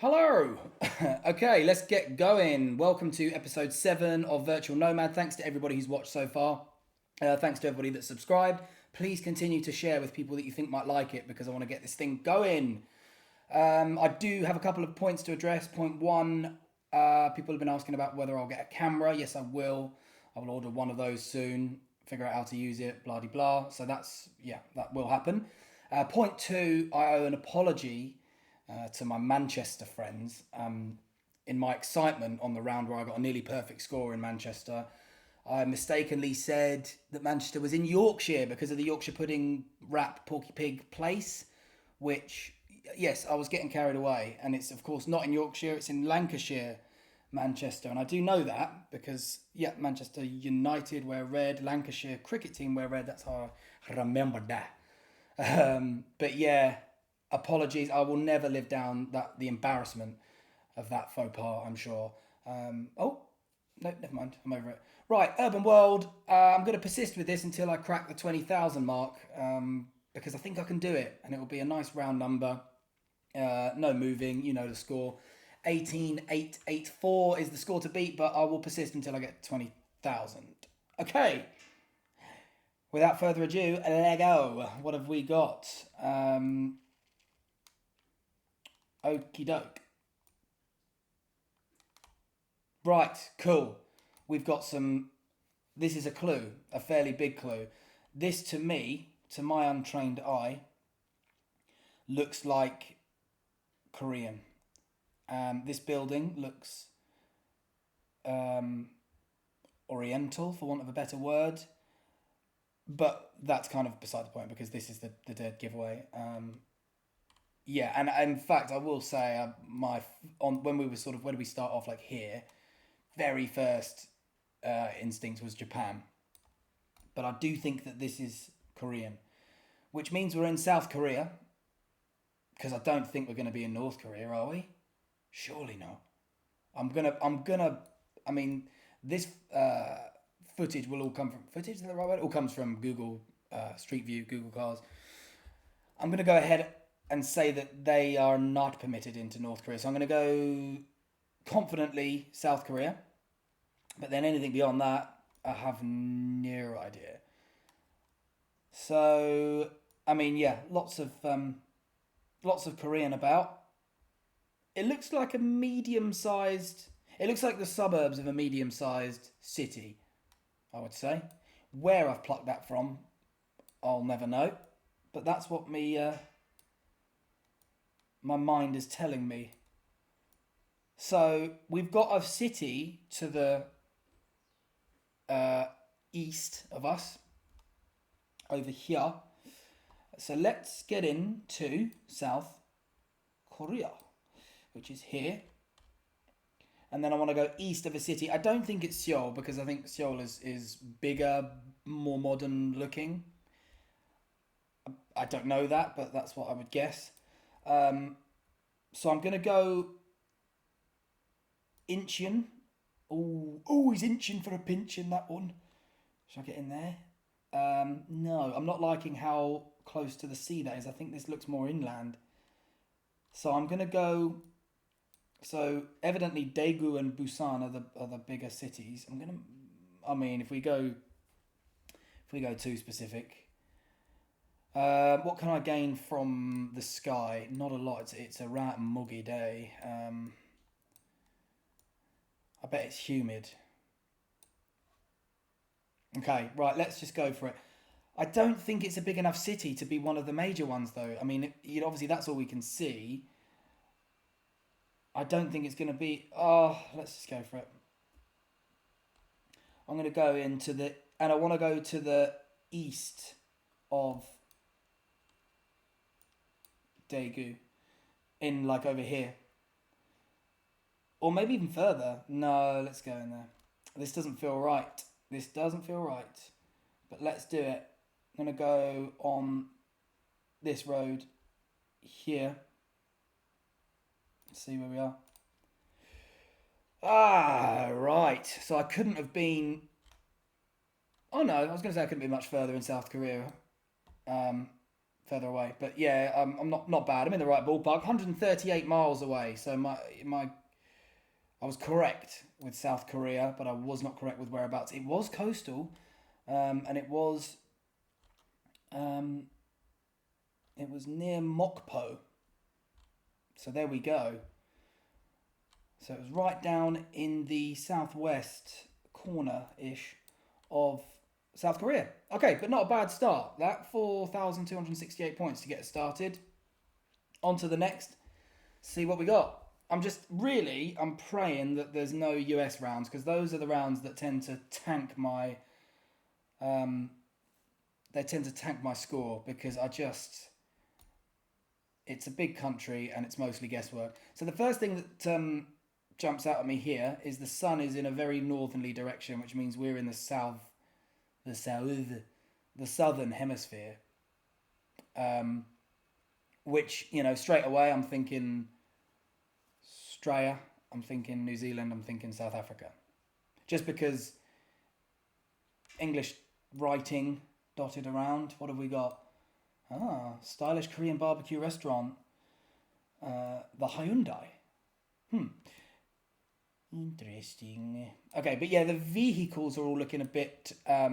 Hello. Okay, let's get going. Welcome to episode 7 of Virtual Nomad. Thanks to everybody who's watched so far. Thanks to everybody that's subscribed. Please continue to share with people that you think might like it because I want to get this thing going. I do have a couple of points to address. Point one, people have been asking about whether I'll get a camera. Yes, I will. I will order one of those soon, figure out how to use it, blah, blah, blah. So that will happen. Point two, I owe an apology to my Manchester friends. In my excitement on the round where I got a nearly perfect score in Manchester, I mistakenly said that Manchester was in Yorkshire because of the Yorkshire pudding wrap Porky Pig place, which, yes, I was getting carried away. And it's, of course, not in Yorkshire, it's in Lancashire, Manchester. And I do know that because, Manchester United wear red, Lancashire cricket team wear red. That's how I remember that. But yeah, apologies. I will never live down the embarrassment of that faux pas, I'm sure. Oh, no, never mind. I'm over it. Right, Urban World. I'm going to persist with this until I crack the 20,000 mark because I think I can do it and it will be a nice round number. No moving, you know the score. 18,884 is the score to beat, but I will persist until I get 20,000. Okay. Without further ado, Lego. What have we got? Okie doke. Right, cool. We've got some. This is a clue, a fairly big clue. This to me, to my untrained eye, looks like Korean. This building looks oriental, for want of a better word. But that's kind of beside the point because this is the dead giveaway. And in fact, I will say when we start off like here, very first instinct was Japan, but I do think that this is Korean, which means we're in South Korea. Because I don't think we're going to be in North Korea, are we? Surely not. I mean, this footage will all come from footage. Is that the right word? It all comes from Google Street View, Google Cars. I'm going to go ahead and say that they are not permitted into North Korea. So I'm going to go confidently South Korea. But then anything beyond that, I have no idea. So, I mean, yeah, lots of Korean about. It looks like a medium-sized. It looks like the suburbs of a medium-sized city, I would say. Where I've plucked that from, I'll never know. But that's what my mind is telling me. So we've got a city to the east of us, over here. So let's get into South Korea, which is here. And then I want to go east of a city. I don't think it's Seoul because I think Seoul is bigger, more modern looking. I don't know that, but that's what I would guess. So I'm going to go Incheon. Oh, he's inching for a pinch in that one. Should I get in there? No, I'm not liking how close to the sea that is. I think this looks more inland. So I'm going to go. So evidently Daegu and Busan are the bigger cities. If we go too specific. What can I gain from the sky? Not a lot. It's a rat muggy day. I bet it's humid. Okay, right, let's just go for it. I don't think it's a big enough city to be one of the major ones, though. I mean, obviously that's all we can see. I don't think it's going to be... Oh, let's just go for it. I'm going to go and I want to go to the east of Daegu. In, like, over here. Or maybe even further. No, let's go in there. This doesn't feel right. But let's do it. I'm going to go on this road here. Let's see where we are. Right. So I couldn't have been... Oh no, I was going to say I couldn't be much further in South Korea. further away. But yeah, I'm not bad. I'm in the right ballpark. 138 miles away. So I was correct with South Korea, but I was not correct with whereabouts. It was coastal, and um, it was near Mokpo. So there we go. So it was right down in the southwest corner-ish of South Korea. Okay, but not a bad start. That 4,268 points to get us started. On to the next. See what we got. I'm praying that there's no US rounds, because those are the rounds that tend to tank my score, because it's a big country and it's mostly guesswork. So the first thing that jumps out at me here is the sun is in a very northerly direction, which means we're in the southern hemisphere. Which, straight away I'm thinking Australia, I'm thinking New Zealand, I'm thinking South Africa. Just because English writing dotted around. What have we got? Stylish Korean barbecue restaurant. The Hyundai. Interesting. Okay, but yeah, the vehicles are all looking a bit, are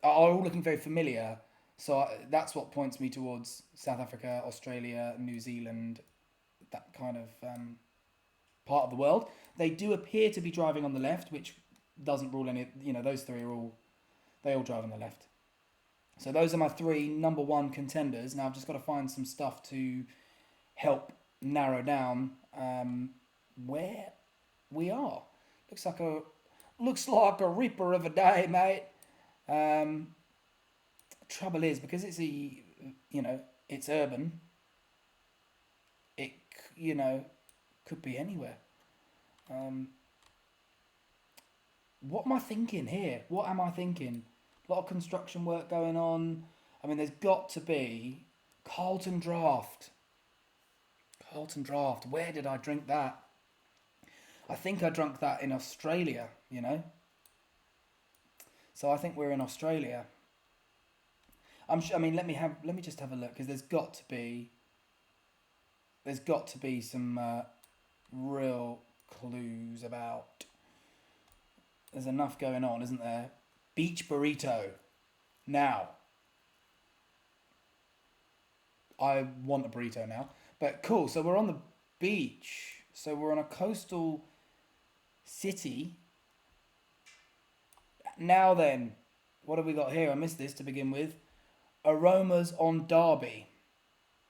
all looking very familiar. So that's what points me towards South Africa, Australia, New Zealand, that kind of part of the world. They do appear to be driving on the left, which doesn't rule any, those three they all drive on the left. So those are my three number one contenders. Now I've just got to find some stuff to help narrow down where we are. Looks like a ripper of a day, mate. Trouble is, because it's it's urban. It could be anywhere. What am I thinking here? What am I thinking? A lot of construction work going on. I mean, there's got to be Carlton Draft. Carlton Draft. Where did I drink that? I think I drank that in Australia, So I think we're in Australia. Let me just have a look, because there's got to be some real clues about. There's enough going on, isn't there? Beach burrito. Now, I want a burrito now. But cool, so we're on the beach. So we're on a coastal city. Now then, what have we got here? I missed this to begin with. Aromas on Derby.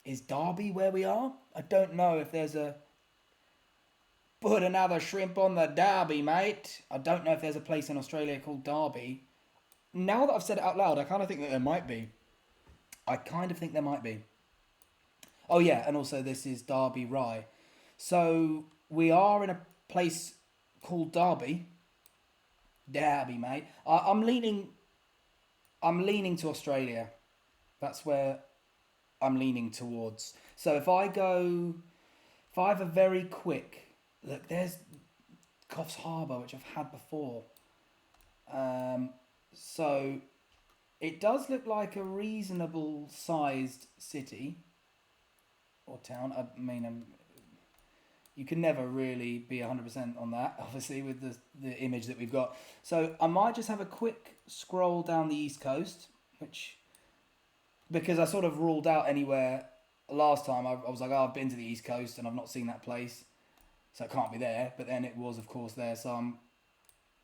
Is Derby where we are? I don't know if there's a... Put another shrimp on the Derby, mate. I don't know if there's a place in Australia called Derby. Now that I've said it out loud, I kind of think that there might be. Oh yeah, and also this is Derby Rye. So we are in a place called Derby. Derby, mate. I'm leaning to Australia. That's where I'm leaning towards. So if I have a very quick look, there's Coffs Harbour, which I've had before. So it does look like a reasonable sized city or town. I mean, you can never really be 100% on that, obviously, with the image that we've got. So I might just have a quick scroll down the East Coast, because I sort of ruled out anywhere last time. I was like, I've been to the East Coast and I've not seen that place, so it can't be there. But then it was, of course, there. So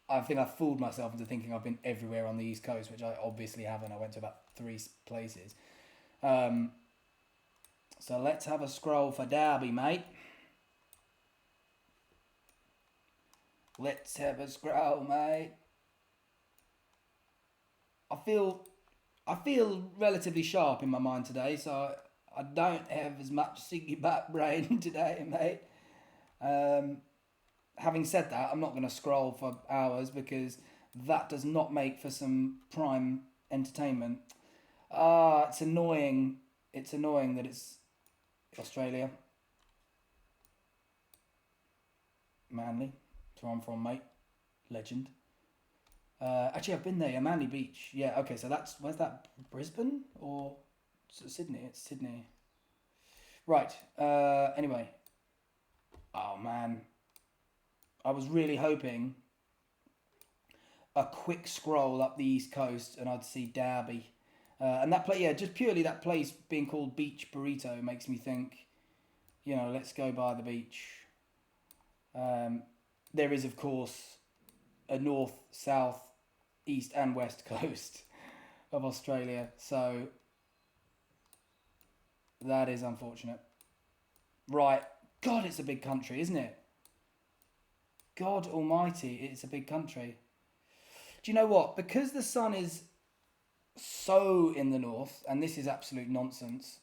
I think I fooled myself into thinking I've been everywhere on the East Coast, which I obviously haven't. I went to about 3 places. So let's have a scroll for Derby, mate. Let's have a scroll, mate. I feel relatively sharp in my mind today, so I don't have as much singy butt brain today, mate. Having said that, I'm not going to scroll for hours, because that does not make for some prime entertainment. It's annoying. It's annoying that it's Australia. Manly. That's where I'm from, mate. Legend. Actually, I've been there. Yeah, Manly Beach. Yeah, okay, so where's that? Brisbane or Sydney. It's Sydney. Right. Anyway. Oh, man. I was really hoping a quick scroll up the East Coast and I'd see Derby. And that place, yeah, just purely that place being called Beach Burrito makes me think, let's go by the beach. There is, of course, a north, south, east and west coast of Australia. So that is unfortunate. Right. God, it's a big country, isn't it? God almighty, it's a big country. Do you know what? Because the sun is so in the north, and this is absolute nonsense,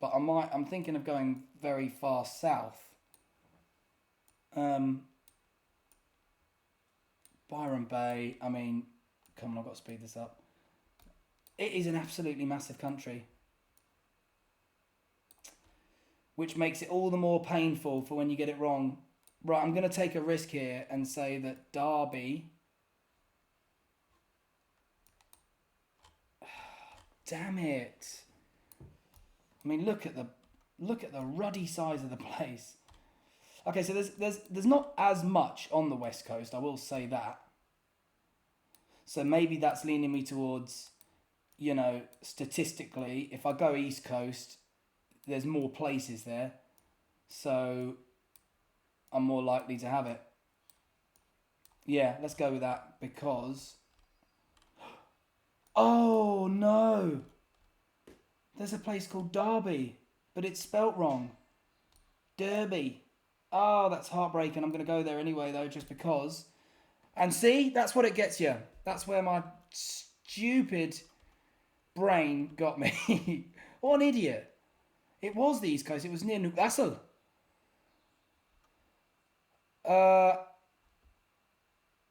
but I'm thinking of going very far south. Byron Bay, I mean, come on, I've got to speed this up. It is an absolutely massive country, which makes it all the more painful for when you get it wrong. Right, I'm going to take a risk here and say that Derby... Damn it. I mean, look at the ruddy size of the place. Okay, so there's not as much on the West Coast, I will say that. So maybe that's leaning me towards, statistically, if I go East Coast, there's more places there. So I'm more likely to have it. Yeah, let's go with that because... Oh, no. There's a place called Derby, but it's spelt wrong. Derby. Oh, that's heartbreaking. I'm going to go there anyway, though, just because. And see, that's what it gets you. That's where my stupid brain got me. What an idiot. It was the East Coast. It was near Newcastle.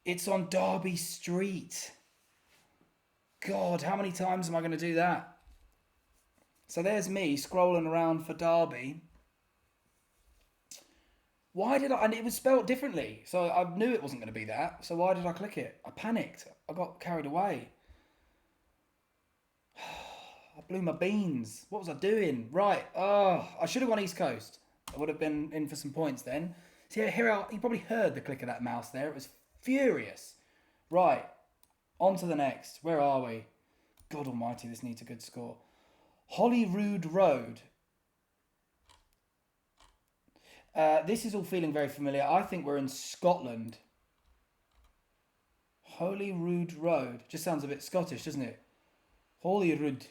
It's on Derby Street. God, how many times am I going to do that? So there's me scrolling around for Derby. Why did I... And it was spelt differently. So I knew it wasn't going to be that. So why did I click it? I panicked. I got carried away. I blew my beans. What was I doing? Right. Oh, I should have gone East Coast. I would have been in for some points then. See, you probably heard the click of that mouse there. It was furious. Right. On to the next. Where are we? God almighty, this needs a good score. Holyrood Road. This is all feeling very familiar. I think we're in Scotland. Holyrood Road. Just sounds a bit Scottish, doesn't it? Holyrood.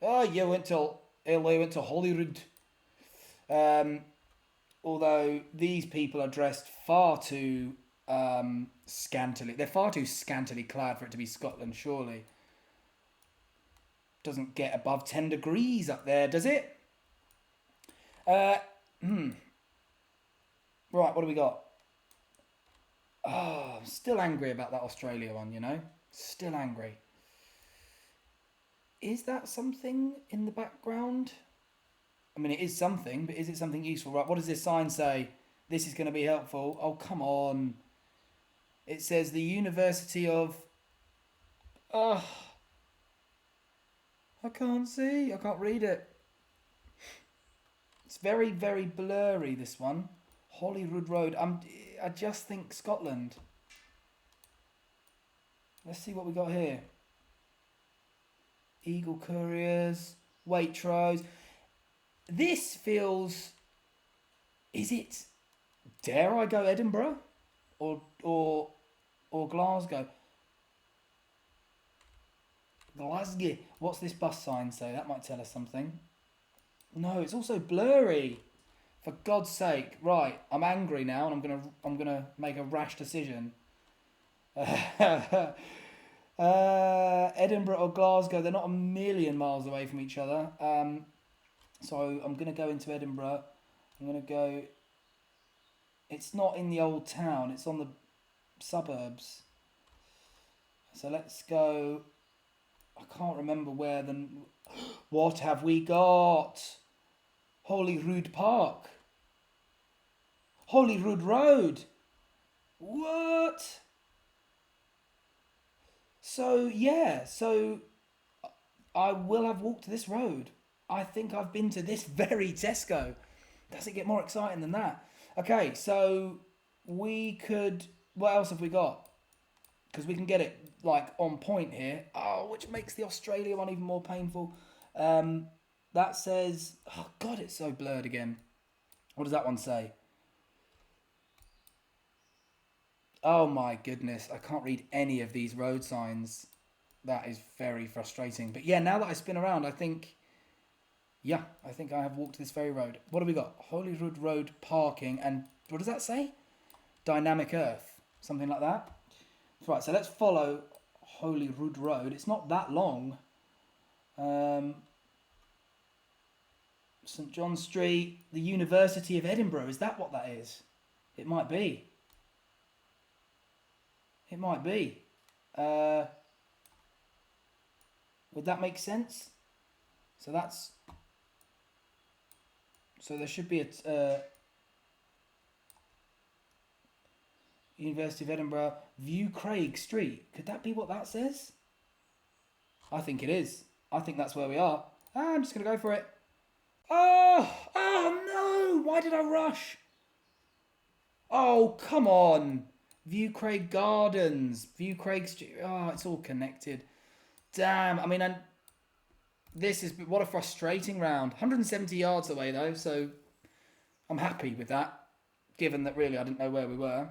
Oh, you went to Holyrood. Although these people are dressed far too... scantily. They're far too scantily clad for it to be Scotland, surely. Doesn't get above 10 degrees up there, does it? Right, what do we got? Oh, I'm still angry about that Australia one, Still angry. Is that something in the background? I mean, it is something, but is it something useful? Right, what does this sign say? This is going to be helpful. Oh, come on. It says the University of... I can't see. I can't read it. It's very, very blurry, this one. Holyrood Road. I just think Scotland. Let's see what we got here. Eagle Couriers. Waitrose. This feels... Is it... Dare I go Edinburgh? Or Glasgow? Glasgow. What's this bus sign say? That might tell us something. No, it's also blurry. For God's sake. Right, I'm angry now and I'm gonna make a rash decision. Edinburgh or Glasgow, they're not a million miles away from each other. So I'm gonna go into Edinburgh. I'm gonna go... It's not in the old town, it's on the suburbs. So let's go... I can't remember where the... What have we got? Holyrood Park. Holyrood Road. What? So, yeah, so... I will have walked this road. I think I've been to this very Tesco. Does it get more exciting than that? Okay, so we could. What else have we got? Because we can get it like on point here. Oh, which makes the Australia one even more painful. That says. Oh God, it's so blurred again. What does that one say? Oh my goodness, I can't read any of these road signs. That is very frustrating. But yeah, now that I spin around, I think. Yeah, I think I have walked this very road. What have we got? Holyrood Road parking and what does that say? Dynamic Earth, something like that. Right, so let's follow Holyrood Road. It's not that long. St John Street, the University of Edinburgh. Is that what that is? It might be. It might be. Would that make sense? So that's. So there should be a University of Edinburgh, View Craig Street. Could that be what that says? I think it is. I think that's where we are. I'm just going to go for it. Oh no! Why did I rush? Oh, come on. View Craig Gardens, View Craig Street. Oh, it's all connected. Damn. I mean, this is what a frustrating round. 170 yards away though, so I'm happy with that. Given that really I didn't know where we were.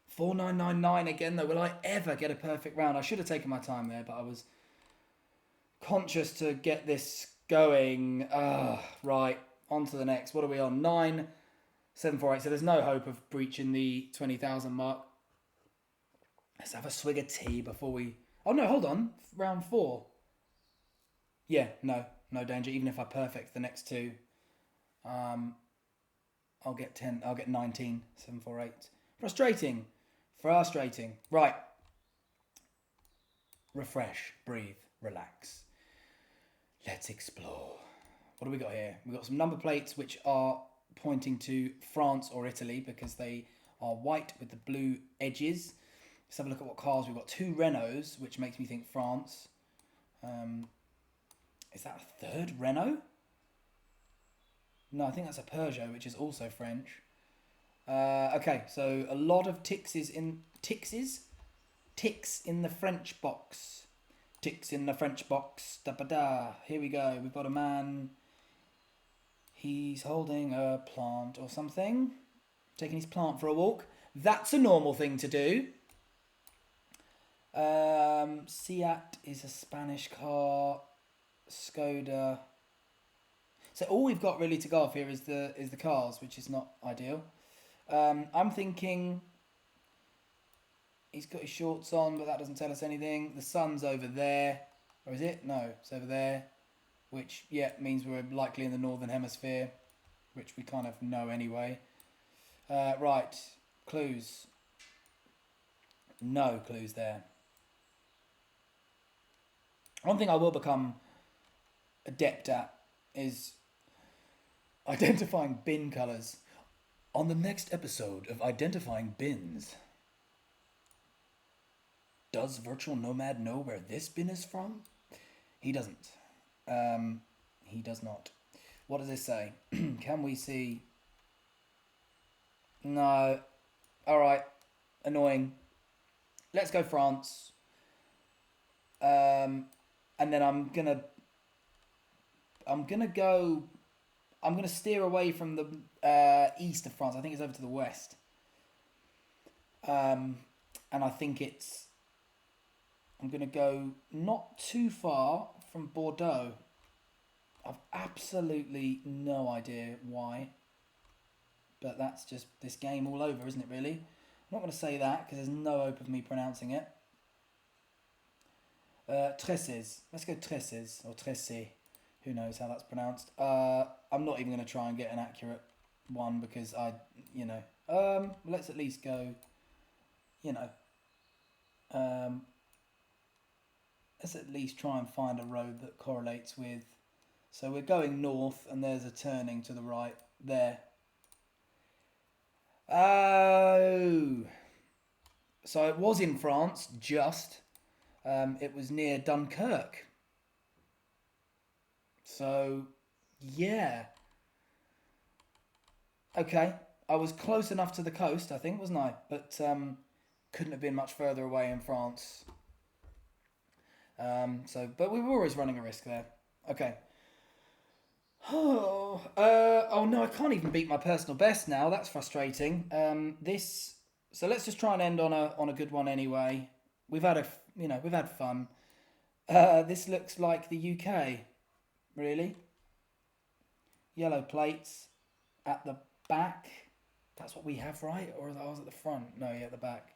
4999 again though. Will I ever get a perfect round? I should have taken my time there, but I was conscious to get this going. Right, on to the next. What are we on? 9748. So there's no hope of breaching the 20,000 mark. Let's have a swig of tea before we. Oh no, hold on. Round 4. Yeah, no danger. Even if I perfect the next two, I'll get 10. I'll get 19. 748. Frustrating. Right. Refresh, breathe, relax. Let's explore. What do we got here? We've got some number plates which are pointing to France or Italy because they are white with the blue edges. Let's have a look at what cars we've got. 2 Renaults, which makes me think France. Is that a third Renault? No, I think that's a Peugeot, which is also French. Okay, so a lot of ticks in the French box. Ticks in the French box. Da-ba-da. Here we go. We've got a man. He's holding a plant or something. Taking his plant for a walk. That's a normal thing to do. Seat is a Spanish car. Skoda. So all we've got really to go off here is the cars, which is not ideal. I'm thinking he's got his shorts on, but that doesn't tell us anything. The sun's over there. Or is it? No, it's over there. Which, yeah, means we're likely in the northern hemisphere, which we kind of know anyway. Right, clues. No clues there. One thing I will become adept at is identifying bin colours. On the next episode of Identifying Bins, does Virtual Nomad know where this bin is from? He doesn't. He does not. What does this say? Can we see? No. Alright. Annoying. Let's go France. And then I'm gonna steer away from the east of France. I think it's over to the west. And I think I'm going to go not too far from Bordeaux. I've absolutely no idea why. But that's just this game all over, isn't it, really? I'm not going to say that because there's no hope of me pronouncing it. Tresses. Let's go Tresses or Tressé. Who knows how that's pronounced. I'm not even going to try and get an accurate one because let's at least go, let's at least try and find a road that correlates with. So we're going north and there's a turning to the right there. Oh. So it was in France, just. It was near Dunkirk. So, yeah. Okay, I was close enough to the coast, I think, wasn't I? But couldn't have been much further away in France. But we were always running a risk there. Okay. Oh no, I can't even beat my personal best now. That's frustrating. So let's just try and end on a good one anyway. We've had fun. This looks like the UK, really. Yellow plates at the back. That's what we have, right? Or I was at the front? No, yeah, at the back.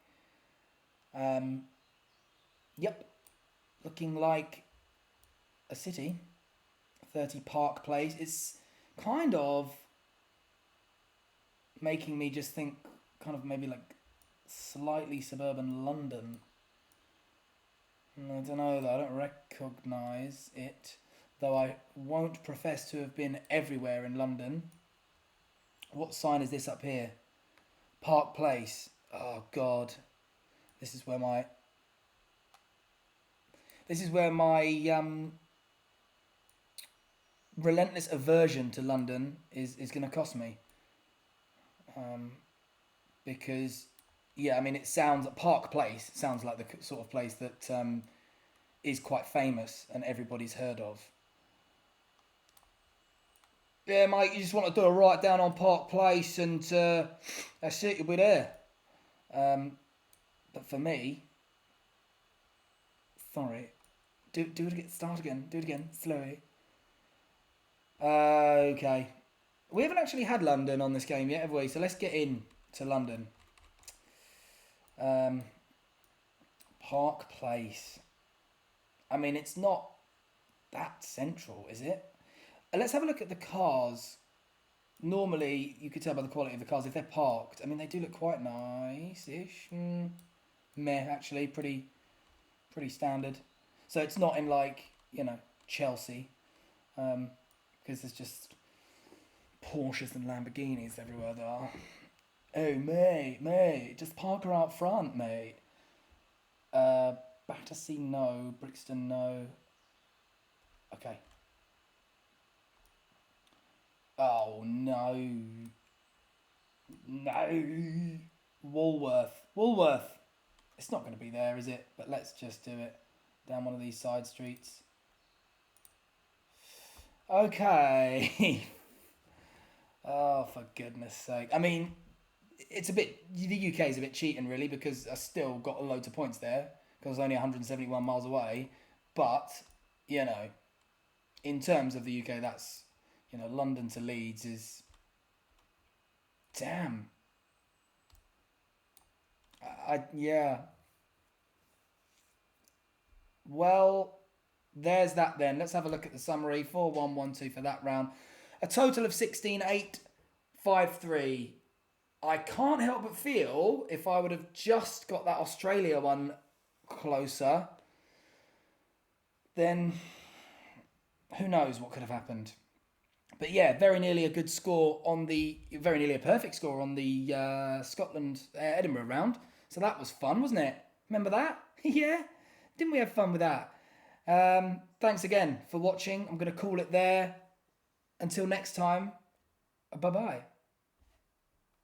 Um, yep, looking like a city. 30 Park Place. It's kind of making me just think, kind of maybe like slightly suburban London. I don't know though. I don't recognise it, though I won't profess to have been everywhere in London. What sign is this up here? Park Place. Oh God, this is where my relentless aversion to London is going to cost me. Because, yeah, I mean, it sounds Park Place sounds like the sort of place that is quite famous and everybody's heard of. Yeah, mate, you just want to do a write down on Park Place and that's it, you'll be there. But for me, sorry, do it again, start again, do it again, slowly. Okay. We haven't actually had London on this game yet, have we? So let's get in to London. Um, Park Place. I mean, it's not that central, is it? Let's have a look at the cars. Normally, you could tell by the quality of the cars if they're parked. I mean, they do look quite nice-ish. Meh, actually, pretty standard. So it's not in like Chelsea, because there's just Porsches and Lamborghinis everywhere there are. Oh, mate, just park her out front, mate. Battersea, no. Brixton, no. Okay. Oh, no. No. Woolworth. It's not going to be there, is it? But let's just do it. Down one of these side streets. Okay. Oh, for goodness sake. I mean, it's a bit. The UK is a bit cheating, really, because I still got loads of points there because I was only 171 miles away. But in terms of the UK, that's London to Leeds is damn. Yeah. Well, there's that then. Let's have a look at the summary. 4-1-1-2 for that round. A total of 16-8-5-3. I can't help but feel if I would have just got that Australia one closer, then who knows what could have happened. But yeah, very nearly a perfect score on the Scotland Edinburgh round. So that was fun, wasn't it? Remember that? Yeah? Didn't we have fun with that? Thanks again for watching. I'm going to call it there. Until next time, bye-bye.